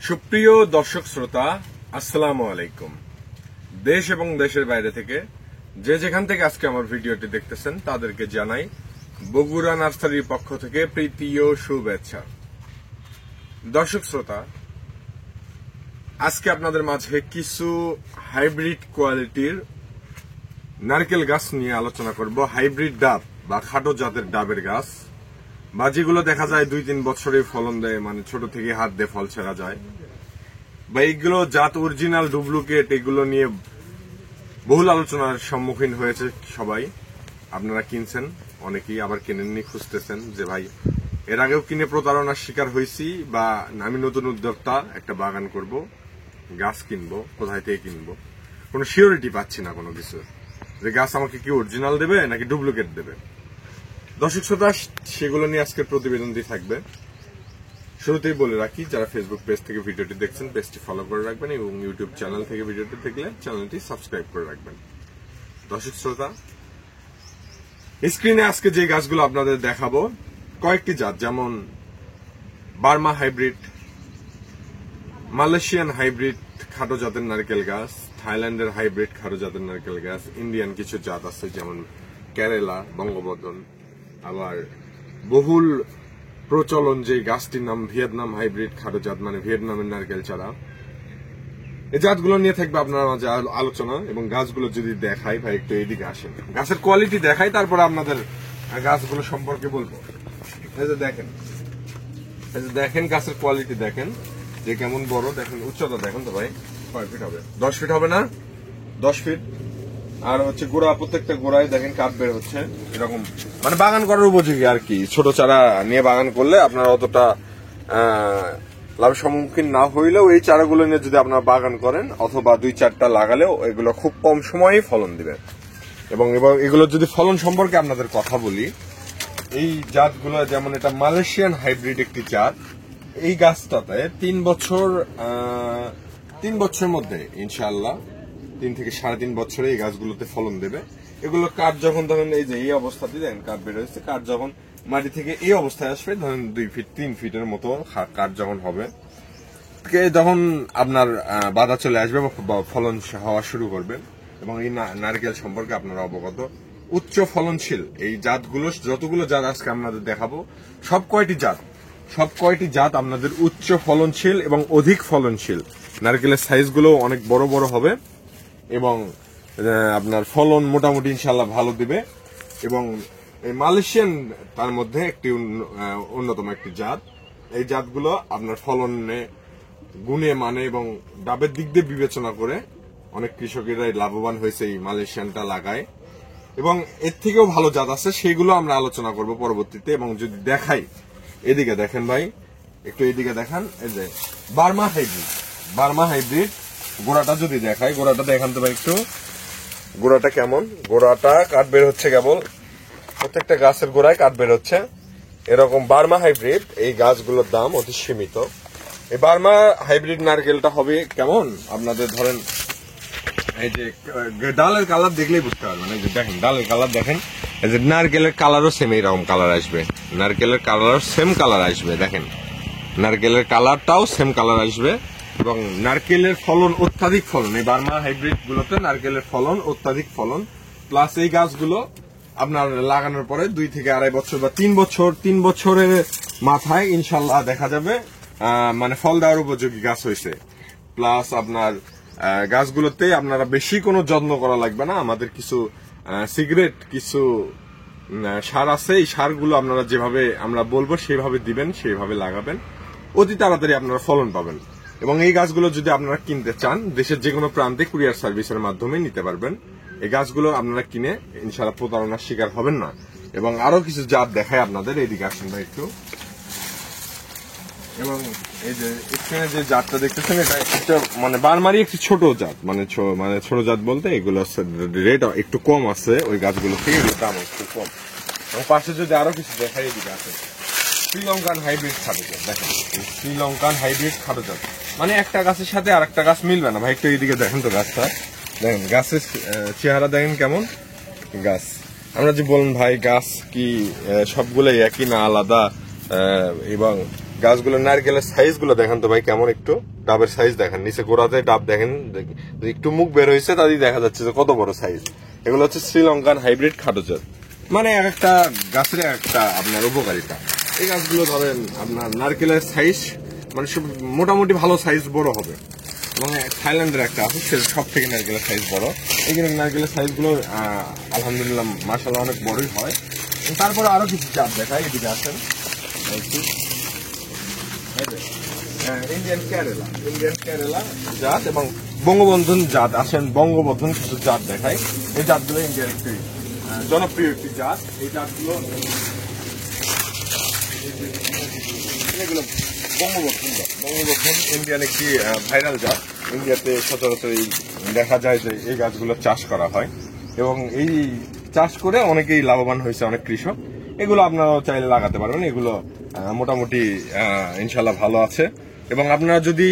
সুপ্রিয় দর্শক শ্রোতা, আসসালামু আলাইকুম। দেশ এবং দেশের বাইরে থেকে যে যেখান থেকে আজকে আমার ভিডিওটি দেখতেছেন তাদেরকে জানাই বগুড়া নার্সারির পক্ষ থেকে প্রীতি ও শুভেচ্ছা। দর্শক শ্রোতা, আজকে আপনাদের মাঝে কিছু হাইব্রিড কোয়ালিটির নারকেল গাছ নিয়ে আলোচনা করব। হাইব্রিড ডাব বা খাটো জাতের ডাবের গাছ, বা যেগুলো দেখা যায় 2-3 বছরে ফলন দেয়, মানে ছোট থেকে হাত দিয়ে ফল ছেড়া যায়, বা এইগুলো জাত অরিজিনাল ডুপ্লিকেট, এগুলো নিয়ে বহুল আলোচনার সম্মুখীন হয়েছে সবাই। আপনারা কিনছেন, অনেকেই আবার কেনেননি, খুঁজতেছেন যে ভাই এর আগেও কিনে প্রতারণার শিকার হয়েছি, বা আমি নতুন উদ্যোক্তা, একটা বাগান করব, গাছ কিনবো, কোথায় থেকে কিনবো, কোনো সিওরিটি পাচ্ছি না কোনো কিছু, যে গাছ আমাকে কি অরিজিনাল দেবে নাকি ডুপ্লিকেট দেবে। দর্শক শ্রোতা, সেগুলো নিয়ে আজকের প্রতিবেদনটি থাকবে। শুরুতেই বলে রাখি, যারা ফেসবুক পেজ থেকে ভিডিওটি দেখছেন পেজটি ফলো করে রাখবেন, এবং ইউটিউব চ্যানেল থেকে ভিডিওটি দেখলে চ্যানেলটি সাবস্ক্রাইব করে রাখবেন। দর্শক শ্রোতা, স্ক্রিনে আজকে যে গাছগুলো আপনাদের দেখাবো কয়েকটি জাত, যেমন বার্মা হাইব্রিড, মালয়েশিয়ান হাইব্রিড খাটো জাতের নারকেল গাছ, থাইল্যান্ডের হাইব্রিড খাটো জাতের নারকেল গাছ, ইন্ডিয়ান কিছু জাত আছে যেমন কেরালা, বঙ্গবর্ধন, আবার বহুল প্রচলন যে গাছটির নাম ভিয়েতনাম হাইব্রিড খাটো জাত, মানে ভিয়েতনামের নারকেল চারা। এই জাতগুলো নিয়ে থাকবে আপনার মাঝে আলোচনা। এবং গাছগুলো যদি দেখাই, ভাই একটু এইদিকে আসেন, গাছের কোয়ালিটি দেখাই, তারপরে আপনাদের গাছগুলো সম্পর্কে বলবো। এই যে দেখেন, এই যে দেখেন গাছের কোয়ালিটি দেখেন যে কেমন বড়, দেখেন উচ্চতা দেখেন তো ভাই, কয় ফিট হবে? 10 ফিট হবে না? 10 ফিট। আর হচ্ছে গোড়া, প্রত্যেকটা গোড়ায় দেখেন কাঠ বের হচ্ছে, এরকম মানে বাগান করার উপযোগী আর কি। ছোট চারা নিয়ে বাগান করলে আপনার অতটা লাভের সম্মুখীন না হইলেও এই চারাগুলো নিয়ে যদি আপনারা বাগান করেন, অথবা 2-4টা লাগালেও এগুলো খুব কম সময়েই ফলন দিবে। এবং এগুলো যদি ফলন সম্পর্কে আপনাদের কথা বলি, এই জাতগুলো যেমন এটা মালয়েশিয়ান হাইব্রিড একটি জাত। এই গাছটাতে 3 বছরের মধ্যে ইনশাআল্লাহ 3 থেকে 3.5 বছরে এই গাছগুলোতে ফলন দেবে। এগুলো কাঠ যখন ধরেন এই যে এই অবস্থাতে দেখেন কাঠ বের হয়েছে, কাঠ যখন মাটি থেকে এই অবস্থায় আসবে, ধরেন 2 ফিট 3 ফিটের মতো কাঠ যখন হবে, তখন আপনার বাধা চলে আসবে বা ফলন হওয়া শুরু করবে। এবং এই নারকেল সম্পর্কে আপনারা অবগত। উচ্চ ফলনশীল এই জাতগুলো, যতগুলো জাত আজকে আপনাদের দেখাবো, সব কয়টি জাত আপনাদের উচ্চ ফলনশীল এবং অধিক ফলনশীল। নারকেলের সাইজগুলো অনেক বড় বড় হবে এবং আপনার ফলন মোটামুটি ইনশাল্লাহ ভালো দিবে। এবং এই মালয়েশিয়ান তার মধ্যে একটি অন্যতম একটি জাত। এই জাতগুলো আপনার ফলনে, গুণে, মানে এবং ডাবের দিক দিয়ে বিবেচনা করে অনেক কৃষকেরাই লাভবান হয়েছে এই মালয়েশিয়ানটা লাগায়। এবং এর থেকেও ভালো জাত আছে, সেগুলো আমরা আলোচনা করব পরবর্তীতে। এবং যদি দেখাই, এদিকে দেখেন ভাই, একটু এদিকে দেখান, এই যে বার্মা হাইব্রিড গোড়াটা যদি দেখাই, গোড়াটা দেখান তো ভাই একটু, গোড়াটা কেমন, গোড়াটা কাঠ বের হচ্ছে কেবল, প্রত্যেকটা গাছের গোড়ায় কাঠ বের হচ্ছে। এরকম বার্মা হাইব্রিড এই গাছগুলোর দাম অতি সীমিত। এই বার্মা হাইব্রিড নারকেলটা হবে কেমন, আপনাদের ধরেন এই যে ডালের কালার দেখলেই বুঝতে পারবেন। এই যে দেখেন ডালের কালার দেখেন, এই যে নারকেলের কালারও সেম এইরকম কালার আসবে, নারকেলের কালারও সেম কালার আসবে, দেখেন নারকেলের কালারটাও সেম কালার আসবে। এবং নারকেলের ফলন, অত্যাধিক ফলন, এই বার্মা হাইব্রিড গুলোতে নারকেলের ফলন, অত্যাধিক ফলন। প্লাস এই গাছগুলো আপনার লাগানোর পরে 2 থেকে 2.5 বছর বা 3 বছরের মাথায় ইনশাল্লাহ দেখা যাবে মানে ফল দেওয়ার উপযোগী গাছ হয়েছে। প্লাস আপনার গাছগুলোতে আপনারা বেশি কোনো যত্ন করা লাগবে না। আমাদের কিছু সিগারেট, কিছু সার আছে, এই সারগুলো আপনারা যেভাবে আমরা বলবো সেইভাবে দিবেন, সেইভাবে লাগাবেন, অতি তাড়াতাড়ি আপনারা ফলন পাবেন। এবং এই গাছগুলো যদি আপনারা কিনতে চান, দেশের যে কোনো প্রান্তে কুরিয়ার সার্ভিসের মাধ্যমে নিতে পারবেন। এই গাছগুলো আপনারা কিনে ইনশাআল্লাহ প্রতারণার শিকার হবেন না। এবং আরো কিছু জাত দেখায় আপনাদের, এইদিকে আসেন ভাই একটু। এবং এই যে এখানে যে জাতটা দেখতেছেন, এটা একটা মানে বার্মারই একটি ছোট জাত, মানে ছোট জাত বলতে এগুলো রেট একটু কম আছে ওই গাছগুলো থেকে, দাম একটু কম। এবং পাশে যদি আরো কিছু দেখাই, এদিকে আছে শ্রীলঙ্কান হাইব্রিড খাটো জাত। দেখেন শ্রীলঙ্কান হাইব্রিড খাটো জাত, মানে একটা গাছের সাথে আর একটা গাছ মিলবে না ভাই। একটু এইদিকে দেখেন তো গাছটা, দেখেন গাছের চেহারা দেখেন কেমন গাছ। আমরা যে বলুন ভাই গাছ কি সবগুলোই একই না আলাদা, এবং গাছগুলো নারকেলের সাইজ গুলো দেখেন তো ভাই কেমন, একটু ডাবের সাইজ দেখেন, নিচে গোড়াতে ডাব দেখেন, একটু মুখ বের হয়েছে তাতেই দেখা যাচ্ছে যে কত বড় সাইজ। এগুলো হচ্ছে শ্রীলঙ্কান হাইব্রিড খাটো জাত, মানে এক একটা গাছের একটা আপনার উপকারিতা। এই গাছগুলো ধরেন আপনার নারকেলের সাইজ মানে মোটামুটি ভালো সাইজ বড় হবে, মানে থাইল্যান্ডের একটা আছে সে সব থেকে নারকেলের সাইজ বড়। এইখানে নারকেলের সাইজ গুলো আলহামদুলিল্লাহ মাশাআল্লাহ অনেক বড়ই হয়। তারপরে আরো কিছু জাত দেখায়, এদিকে আসেন ইন্ডিয়ান কেরালা জাত এবং বঙ্গবন্ধন জাত। আসেন বঙ্গবন্ধন কিছু জাত দেখায়। এই জাতগুলো ইন্ডিয়ার একটি জনপ্রিয় একটি জাত। এই জাতগুলো এগুলো বঙ্গবন্ধন ইন্ডিয়ান একটি ভাইরাল জাত। ইন্ডিয়াতে সচরাচর দেখা যায় যে এই গাছগুলো চাষ করা হয় এবং এই চাষ করে অনেকেই লাভবান হয়েছে, অনেক কৃষক। এগুলো আপনারাও চাইলে লাগাতে পারবেন। এগুলো মোটামুটি ইনশাল্লাহ ভালো আছে এবং আপনারা যদি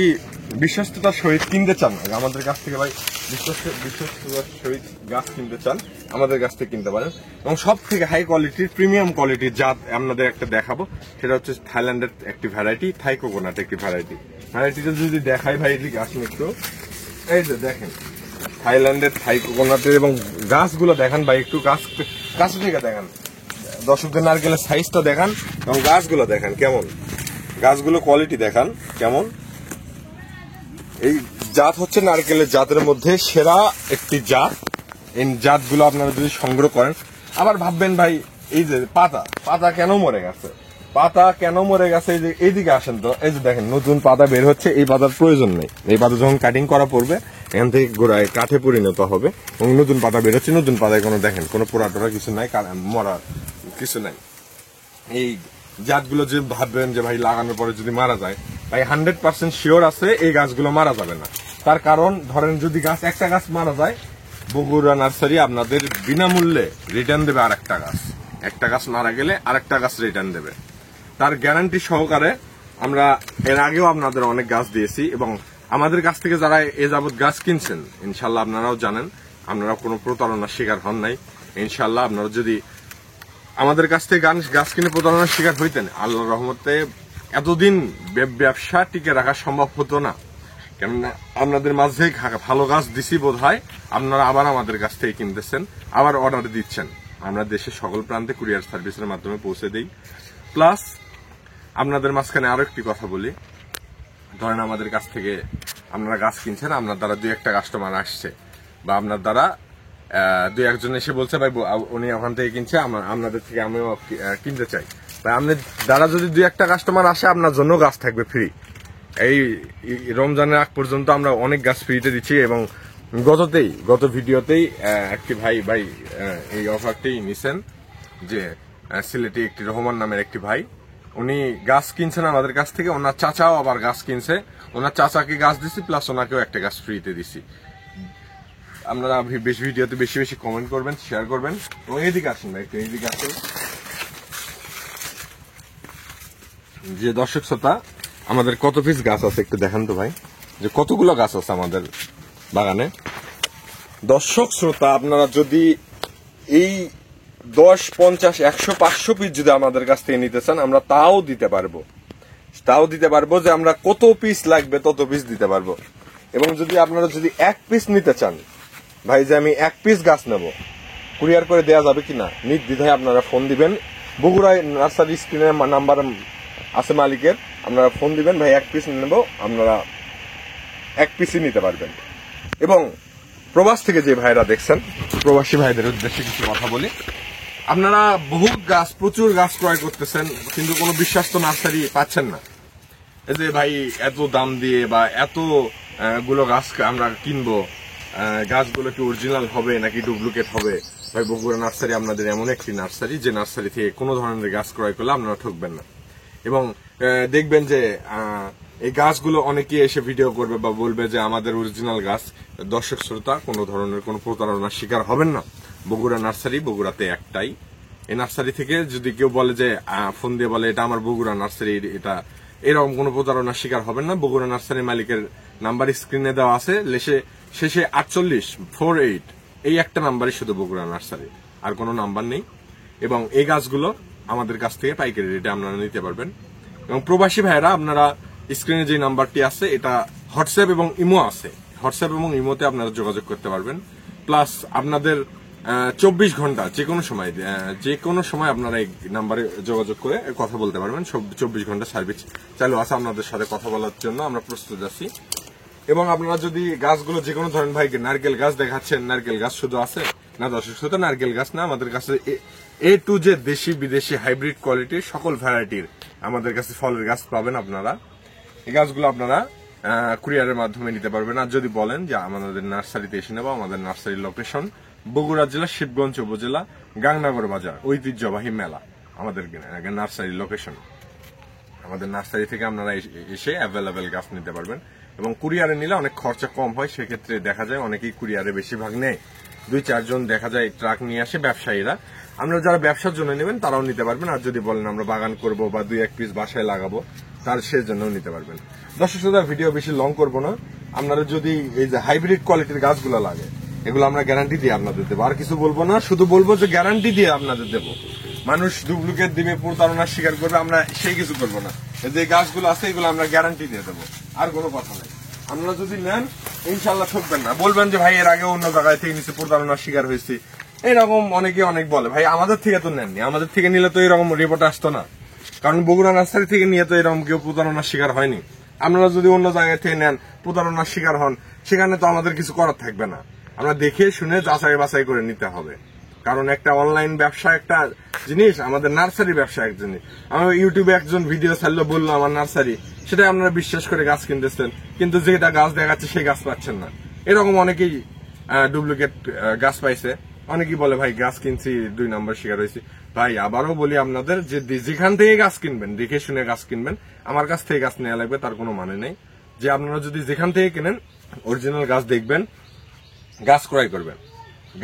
বিশ্বস্ততার সহিত কিনতে চান আমাদের কাছ থেকে ভাই, বিশ্বস্ততার সহিত গাছ কিনতে চান আমাদের কাছ থেকে কিনতে পারেন। এবং সব থেকে হাই কোয়ালিটির প্রিমিয়াম কোয়ালিটির জাত আপনাদের একটা দেখাবো, সেটা হচ্ছে থাইল্যান্ডের একটি ভ্যারাইটি, থাই কোকোনাট একটি ভ্যারাইটিটা যদি দেখাই ভাই, এদিকে আসেন একটু। এই যে দেখেন থাইল্যান্ডের থাই কোকোনাটের এবং গাছগুলো দেখান ভাই, একটু গাছ থেকে দেখান দর্শকদের, নারকেলের সাইজটা দেখান এবং গাছগুলো দেখান কেমন, গাছগুলো কোয়ালিটি দেখান কেমন। এই জাত হচ্ছে নারকেলের জাতের মধ্যে সেরা একটি জাত। এই জাতগুলো আপনারা যদি সংগ্রহ করেন, আবার ভাববেন ভাই এই যে পাতা কেন মরে গেছে, এই যে এইদিকে আসেন তো, এই যে দেখেন নতুন পাতা বের হচ্ছে। এই পাতার প্রয়োজন নেই, এই পাতা যখন কাটিং করা পড়বে এখান থেকে গোড়ায় কাঠে পরিণত হবে এবং নতুন পাতা বের হচ্ছে। নতুন পাতায় কোনো দেখেন কোনো পোড়া টোড়া কিছু নাই, মরা কিছু নাই। এই জাতগুলো যে ভাববেন যে ভাই লাগানোর পরে যদি মারা যায়, ভাই 100% শিওর আছে এই গাছগুলো মারা যাবে না। তার কারণ ধরেন যদি একটা গাছ মারা যায়, বগুড়া নার্সারি আপনাদের বিনামূল্যে রিটার্ন দেবে আরেকটা গাছ। একটা গাছ মারা গেলে আরেকটা গাছ রিটার্ন দেবে, তার গ্যারান্টি সহকারে। আমরা এর আগেও আপনাদের অনেক গাছ দিয়েছি এবং আমাদের কাছ থেকে যারা এ যাবৎ গাছ কিনছেন ইনশাল্লাহ আপনারাও জানেন, আপনারা কোনো প্রতারণার শিকার হন নাই। ইনশাল্লাহ আপনারা যদি আমাদের কাছ থেকে গাছ কিনে প্রতারণার শিকার হইতেন, আল্লাহর রহমতে এতদিন ব্যবসা টিকে রাখা সম্ভব হতো না। কেননা আপনাদের মাঝে ভালো গাছ দিছি বোধ হয়, আপনারা আবার আমাদের কাছ থেকে কিনতেছেন, আবার অর্ডার দিচ্ছেন। আমরা দেশের সকল প্রান্তে কুরিয়ার সার্ভিসের মাধ্যমে পৌঁছে দিই। প্লাস আপনাদের মাঝখানে আরো একটি কথা বলি, ধরেন আমাদের কাছ থেকে আপনারা গাছ কিনছেন, আপনার দ্বারা 2-1টা কাস্টমার আসছে বা আপনার দ্বারা 2-1জন এসে বলছে ভাই উনি ওখান থেকে কিনছে, আপনাদের থেকে আমিও কিনতে চাই। ভাই আপনার দ্বারা যদি 2-1টা কাস্টমার আসে, আপনার জন্য গাছ থাকবে ফ্রি। এই রমজানের আগ পর্যন্ত আমরা অনেক গাছ ফ্রিতে দিচ্ছি এবং গত ভিডিওতেই একটি ভাই এই অফারটি নিছেন, যে সিলেটি একটি রহমান নামের একটি ভাই, উনি গাছ কিনছেন আমাদের কাছ থেকে, ওনার চাচাও আবার গাছ কিনছে, ওনার চাচাকে গাছ দিছি প্লাস ওনাকেও একটা গাছ ফ্রিতে দিছি। আপনারা ভিডিওতে বেশি বেশি কমেন্ট করবেন, শেয়ার করবেন এবং এদিকে আসেন ভাই, একটু এইদিকে আসেন। যে দর্শক শ্রোতা, আমাদের কত পিস গাছ আছে একটু দেখান তো ভাই, যে কতগুলো গাছ আছে আমাদের বাগানে। দর্শক শ্রোতা, আপনারা যদি এই 10, 50, 100, 500 পিস যদি আমাদের কাছ থেকে নিতে চান, আমরা তাও দিতে পারবো যে আমরা কত পিস লাগবে তত পিস দিতে পারবো। এবং যদি আপনারা যদি 1 পিস নিতে চান ভাই, যে আমি 1 পিস গাছ নেব, কুরিয়ার করে দেওয়া যাবে কিনা নির্দ্বিধায় আপনারা ফোন দিবেন। বগুড়ায় নার্সারি স্ক্রিনের নাম্বার আছে মালিকের, আপনারা ফোন দিবেন ভাই 1 পিস নেব, আপনারা 1 পিসই নিতে পারবেন। এবং প্রবাস থেকে যে ভাইরা দেখছেন, প্রবাসী ভাইদের উদ্দেশ্যে কিছু কথা বলি। আপনারা প্রচুর গাছ ক্রয় করতেছেন কিন্তু কোনো বিশ্বস্ত নার্সারি পাচ্ছেন না। এই যে ভাই এত দাম দিয়ে বা এত গুলো গাছ আমরা কিনবো, গাছগুলো কি অরিজিনাল হবে নাকি ডুপ্লিকেট হবে? ভাই বগুড়া নার্সারি আপনাদের এমন একটি নার্সারি, যে নার্সারি থেকে কোনো ধরনের গাছ ক্রয় করলে আপনারা ঠকবেন না। এবং দেখবেন যে এই গাছগুলো অনেকে এসে ভিডিও করবে বা বলবে যে আমাদের অরিজিনাল গাছ। দর্শক শ্রোতা, কোনো ধরনের কোনো প্রতারণার শিকার হবেন না। বগুড়া নার্সারি বগুড়াতে একটাই। এই নার্সারি থেকে যদি কেউ বলে যে ফোন দিয়ে বলে এটা আমার বগুড়া নার্সারি, এটা এরকম কোনো প্রতারণার শিকার হবেন না। বগুড়া নার্সারি মালিকের নাম্বার স্ক্রিনে দেওয়া আছে, শেষে 4848, এই একটা নাম্বারই শুধু বগুড়া নার্সারি, আর কোনো নাম্বার নেই। এবং এই গাছগুলো আমাদের কাছ থেকে পাইকারি রেটে আপনারা নিতে পারবেন। এবং প্রবাসী ভাইয়েরা আপনারা স্ক্রিনে যে নাম্বারটি আছে এটা হোয়াটসঅ্যাপ এবং ইমো আছে, হোয়াটসঅ্যাপ এবং ইমোতে আপনারা যোগাযোগ করতে পারবেন। প্লাস আপনাদের 24 ঘন্টা যে কোনো সময় আপনারা এই নাম্বারে যোগাযোগ করে কথা বলতে পারবেন। 24 ঘন্টা সার্ভিস চালু আছে আপনাদের সাথে কথা বলার জন্য আমরা প্রস্তুত আছি। এবং আপনারা যদি গাছগুলো যে কোনো ধরেন ভাই নারকেল গাছ দেখাচ্ছেন, নারকেল গাছ শুধু আছে না দর্শক, শুধু নারকেল গাছ না, আমাদের কাছে A to Z দেশি বিদেশি হাইব্রিড কোয়ালিটির সকল ভ্যারাইটির আমাদের কাছে ফলের গাছ পাবেন। আপনারা এই গাছগুলো আপনারা কুরিয়ারের মাধ্যমে নিতে পারবেন। আর যদি বলেন যে আমাদের নার্সারিতে এসে নেবো, আমাদের নার্সারির লোকেশন বগুড়া জেলা শিবগঞ্জ উপজেলা গাংনগর বাজার, ঐতিহ্যবাহী মেলা আমাদের নার্সারির লোকেশন। আমাদের নার্সারি থেকে আপনারা এসে অ্যাভেলেবেল গাছ নিতে পারবেন। এবং কুরিয়ারে নিলে অনেক খরচা কম হয়, সেক্ষেত্রে দেখা যায় অনেকেই কুরিয়ারে বেশিরভাগ নেয়, 2-4 জন দেখা যায় ট্রাক নিয়ে আসে ব্যবসায়ীরা। আপনারা যারা ব্যবসার জন্য নেবেন তারাও নিতে পারবেন। আর যদি বলেন আমরা বাগান করব বা 2-1 পিস বাসায় লাগাবো, তার সেজন্যও নিতে পারবেন। দর্শক শ্রোতা, ভিডিও বেশি লং করবো না। আপনারা যদি এই যে হাইব্রিড কোয়ালিটির গাছগুলো লাগে, এগুলো আমরা গ্যারান্টি দিয়ে আপনাদের দেবো। আর কিছু বলবো না, শুধু বলবো যে গ্যারান্টি দিয়ে আপনাদের দেবো। মানুষ ডুপ্লিকেট দিবে, প্রতারণার শিকার করবে, আমরা সেই কিছু করবো না। যে গাছগুলো আছে এগুলো আমরা গ্যারান্টি দিয়ে দেবো, আর কোনো কথা নাই। আপনারা যদি নেন ইনশাল্লাহ ঠকবেন না। বলবেন যে ভাই এর আগে অন্য জায়গায় থেকে নিচে প্রতারণার শিকার হয়েছি, এরকম অনেকে অনেক বলে। ভাই আমাদের থেকে তো নেননি, আমাদের থেকে নিলে তো এরকম রিপোর্ট আসতো না, কারণ বগুড়া নার্সারি থেকে নিয়ে তো এরকম কেউ প্রতারণার শিকার হয়নি। আপনারা যদি অন্য জায়গায় থেকে নেন, প্রতারণার শিকার হন, সেখানে তো আমাদের কিছু করার থাকবে না। আমরা দেখে শুনে যাচাই বাছাই করে নিতে হবে, কারণ একটা অনলাইন ব্যবসা একটা জিনিস, আমাদের নার্সারি ব্যবসা এক জিনিস। আমি ইউটিউবে একজন ভিডিও ছাড়লো, বললো আমার নার্সারি, সেটা আপনারা বিশ্বাস করে গাছ কিনতেছেন, কিন্তু যেটা গাছ দেখাচ্ছে সেই গাছ পাচ্ছেন না। এরকম অনেকেই ডুপ্লিকেট গাছ পাইছে। অনেকেই বলে ভাই গাছ কিনছি 2 নম্বর শিকার হয়েছি। ভাই আবারও বলি আপনাদের যে যেখান থেকে গাছ কিনবেন দেখে শুনে গাছ কিনবেন। আমার কাছ থেকে গাছ নেওয়া লাগবে তার কোনো মানে নেই। যে আপনারা যদি যেখান থেকে কেনেন অরিজিনাল গাছ দেখবেন, গাছ ক্রয় করবেন,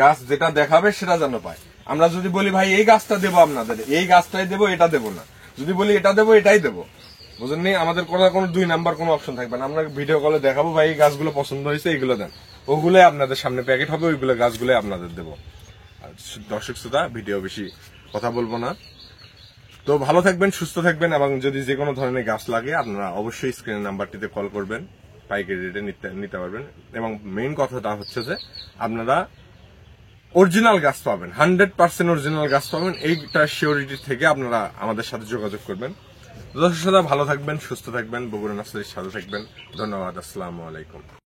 গাছ যেটা দেখাবে সেটা যেন পায়। আমরা যদি বলি ভাই এই গাছটা দেবো আপনাদের, এই গাছটাই দেবো, এটা দেবো না, যদি বলি এটা দেবো এটাই দেবো, বুঝলেন? আমাদের কোনো 2 নাম্বার কোনো অপশন থাকবে না। আমরা ভিডিও কলে দেখাবো ভাই এই গাছগুলো পছন্দ হয়েছে, এইগুলো দেন, ওগুলোই আপনাদের সামনে প্যাকেট হবে, ওইগুলো গাছগুলোই আপনাদের দেবো। দর্শক শ্রোতা, ভিডিও বেশি কথা বলবো না। তো ভালো থাকবেন, সুস্থ থাকবেন, এবং যদি যে কোনো ধরনের গাছ লাগে আপনারা অবশ্যই স্ক্রিনের নাম্বারটিতে কল করবেন, পাইকারি রেটে নিতে পারবেন। এবং মেইন কথাটা হচ্ছে যে আপনারা অরিজিনাল গাছ পাবেন, 100% অরিজিনাল গাছ পাবেন, এইটা সিওরিটি থেকে আপনারা আমাদের সাথে যোগাযোগ করবেন। দর্শক শ্রোতা, ভালো থাকবেন, সুস্থ থাকবেন, বগুড়া নার্সারির সাথে থাকবেন। ধন্যবাদ, আসসালামু আলাইকুম।